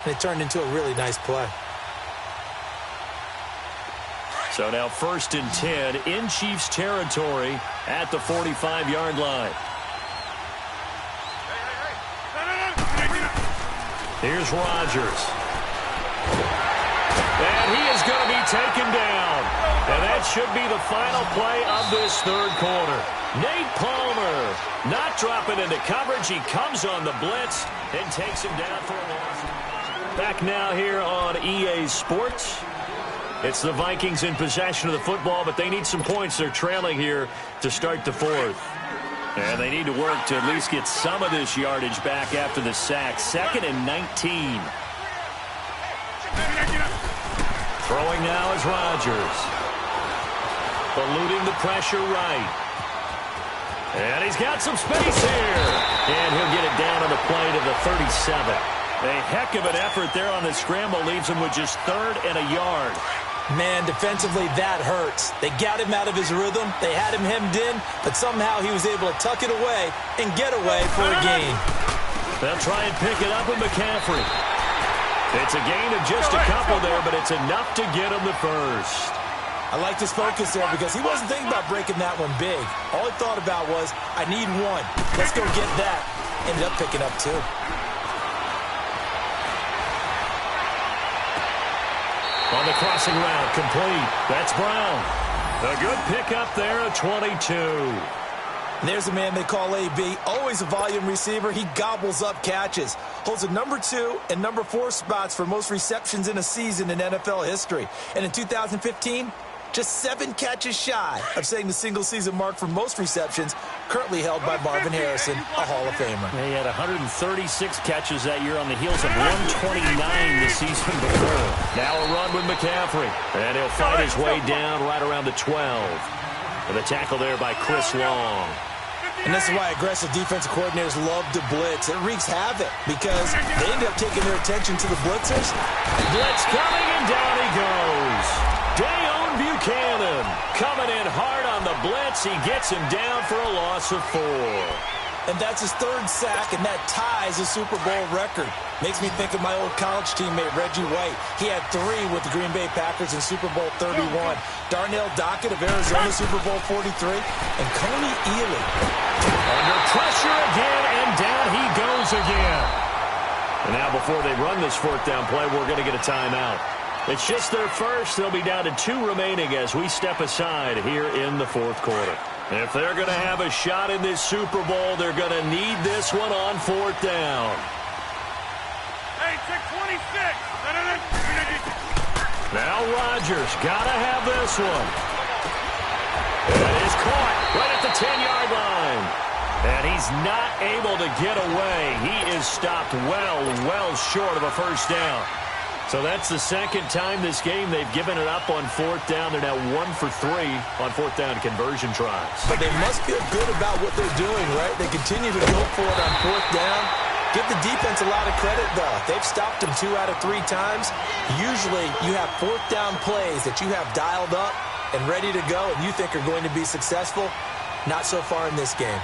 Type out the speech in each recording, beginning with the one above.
and it turned into a really nice play. So now 1st and 10 in Chiefs territory at the 45-yard line. Here's Rodgers. And he is going to be taken down. And that should be the final play of this third quarter. Nate Palmer not dropping into coverage. He comes on the blitz and takes him down for a loss. Back now here on EA Sports. It's the Vikings in possession of the football, but they need some points. They're trailing here to start the fourth. And they need to work to at least get some of this yardage back after the sack. 2nd and 19. Throwing now is Rodgers. Eluding the pressure right. And he's got some space here. And he'll get it down on the play to the 37. A heck of an effort there on the scramble. Leaves him with just 3rd and a yard. Man, defensively, that hurts. They got him out of his rhythm. They had him hemmed in, but somehow he was able to tuck it away and get away for a gain. They'll try and pick it up with McCaffrey. It's a gain of just a couple there, but it's enough to get him the first. I like his focus there because he wasn't thinking about breaking that one big. All he thought about was, I need one. Let's go get that. Ended up picking up 2. On the crossing route, complete. That's Brown. A good pickup there at 22. And there's a man they call AB. Always a volume receiver. He gobbles up catches. Holds the number 2 and number 4 spots for most receptions in a season in NFL history. And in 2015, just 7 catches shy of setting the single-season mark for most receptions, currently held by Marvin Harrison, a Hall of Famer. He had 136 catches that year on the heels of 129 the season before. Now a run with McCaffrey. And he'll fight his way down right around the 12. And the tackle there by Chris Long. And this is why aggressive defensive coordinators love to blitz. It wreaks havoc because they end up taking their attention to the blitzers. Blitz coming, and down he goes. Dayon Buchanan coming in hard on the blitz. He gets him down for a loss of 4. And that's his 3rd sack, and that ties a Super Bowl record. Makes me think of my old college teammate, Reggie White. He had 3 with the Green Bay Packers in Super Bowl 31. Darnell Dockett of Arizona, Super Bowl 43. And Coney Ealy. Under pressure again, and down he goes again. And now before they run this 4th down play, we're going to get a timeout. It's just their first. They'll be down to 2 remaining as we step aside here in the 4th quarter. If they're going to have a shot in this Super Bowl, they're going to need this one on 4th down. Hey, check 26. Now Rodgers got to have this one. It is caught right at the 10-yard line. And he's not able to get away. He is stopped well short of a first down. So that's the 2nd time this game they've given it up on 4th down. They're now 1 for 3 on 4th down conversion tries. But they must feel good about what they're doing, right? They continue to go for it on 4th down. Give the defense a lot of credit, though. They've stopped them 2 out of 3 times. Usually you have 4th down plays that you have dialed up and ready to go and you think are going to be successful. Not so far in this game.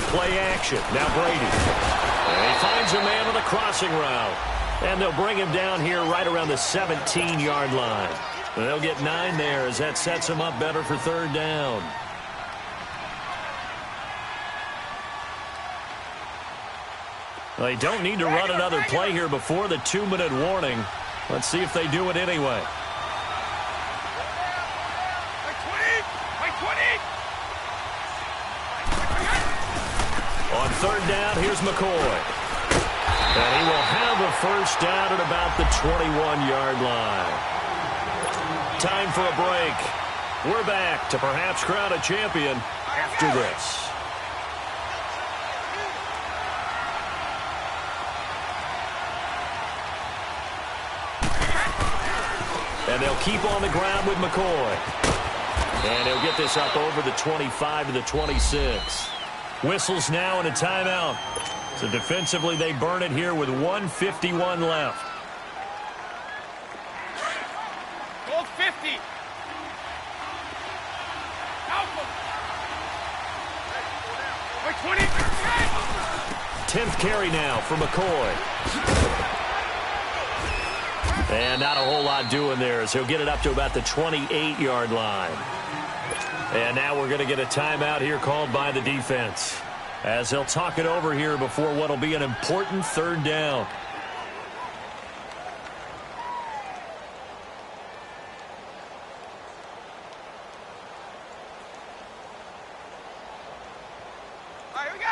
Play action. Now Brady. And he finds a man on the crossing route. And they'll bring him down here right around the 17-yard line. And they'll get 9 there as that sets him up better for 3rd down. They don't need to run another play here before the 2-minute warning. Let's see if they do it anyway. On 3rd down, here's McCoy. And he will have a first down at about the 21-yard line. Time for a break. We're back to perhaps crown a champion after this. And they'll keep on the ground with McCoy. And he'll get this up over the 25 to the 26. Whistles now and a timeout. So defensively, they burn it here with 1:51 left. Gold 50. 20. 10th carry now for McCoy. And not a whole lot doing there as he'll get it up to about the 28-yard line. And now we're going to get a timeout here called by the defense as they'll talk it over here before what will be an important third down. All right, here we go.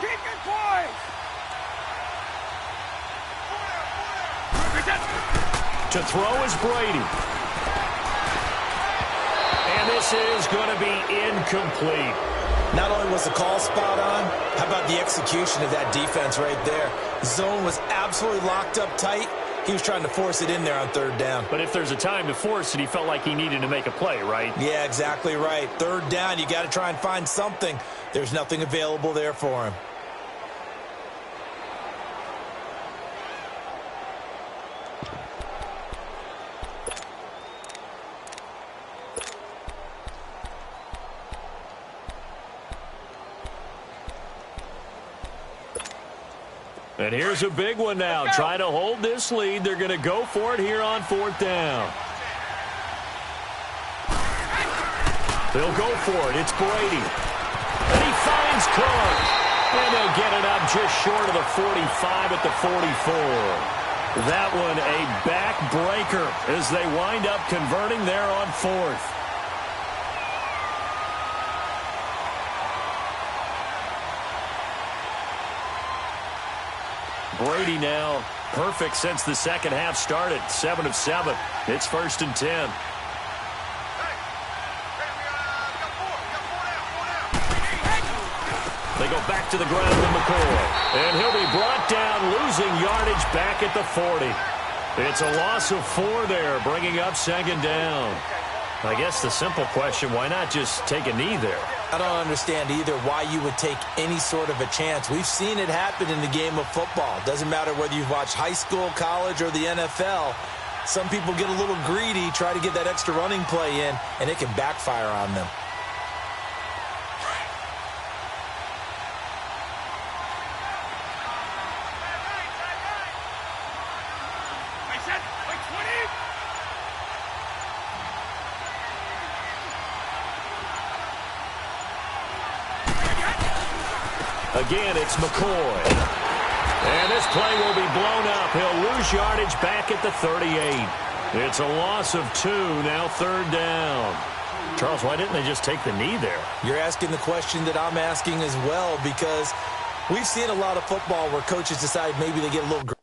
Keep it, boys. To throw is Brady. And this is going to be incomplete. Not only was the call spot on, how about the execution of that defense right there? Zone was absolutely locked up tight. He was trying to force it in there on third down. But if there's a time to force it, he felt like he needed to make a play, right? Yeah, exactly right. Third down, you got to try and find something. There's nothing available there for him. And here's a big one now. Trying to hold this lead. They're going to go for it here on fourth down. They'll go for it. It's Brady. And he finds Cook. And they'll get it up just short of the 45 at the 44. That one a backbreaker as they wind up converting there on fourth. Brady now perfect since the second half started. 7 of 7. It's 1st and 10. They go back to the ground with McCoy. And he'll be brought down, losing yardage back at the 40. It's a loss of 4 there, bringing up 2nd down. I guess the simple question, why not just take a knee there? I don't understand either why you would take any sort of a chance. We've seen it happen in the game of football. Doesn't matter whether you've watched high school, college, or the NFL. Some people get a little greedy, try to get that extra running play in, and it can backfire on them. Again, it's McCoy. And this play will be blown up. He'll lose yardage back at the 38. It's a loss of 2, now 3rd down. Charles, why didn't they just take the knee there? You're asking the question that I'm asking as well, because we've seen a lot of football where coaches decide maybe they get a little greedy.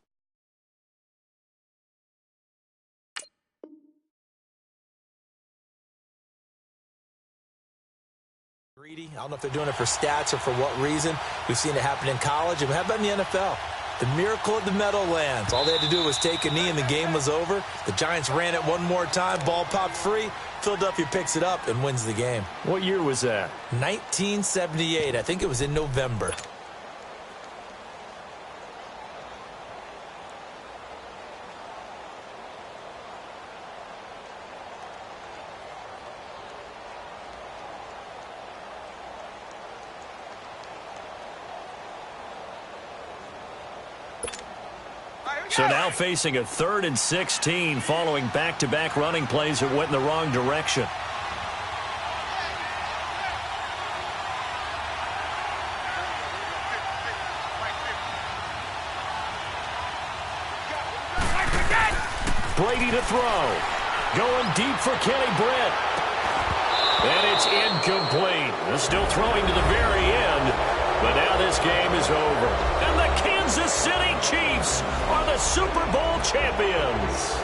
I don't know if they're doing it for stats or for what reason. We've seen it happen in college. And how about in the NFL? The miracle of the Meadowlands. All they had to do was take a knee and the game was over. The Giants ran it one more time. Ball popped free. Philadelphia picks it up and wins the game. What year was that? 1978. I think it was in November. So now facing a 3rd and 16 following back-to-back running plays that went in the wrong direction. Brady to throw. Going deep for Kenny Britt. And it's incomplete. They're still throwing to the very end. But now this game is over. And the Kansas City Chiefs are the Super Bowl champions.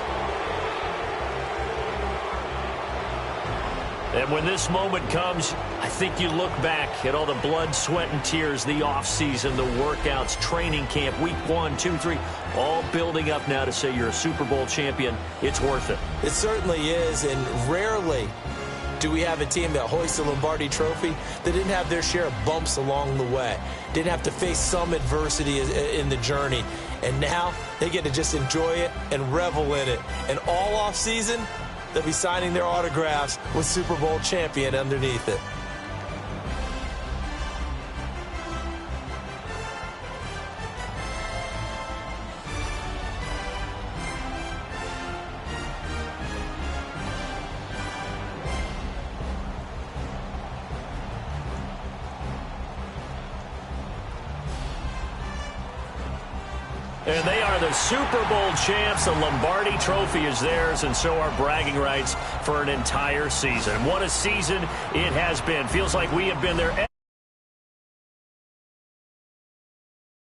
And when this moment comes, I think you look back at all the blood, sweat, and tears, the offseason, the workouts, training camp, week 1, 2, 3, all building up now to say you're a Super Bowl champion. It's worth it. It certainly is, and rarely do we have a team that hoists the Lombardi Trophy that didn't have their share of bumps along the way, didn't have to face some adversity in the journey, and now they get to just enjoy it and revel in it. And all off season, they'll be signing their autographs with Super Bowl champion underneath it. And they are the Super Bowl champs. The Lombardi Trophy is theirs, and so are bragging rights for an entire season. What a season it has been. Feels like we have been there.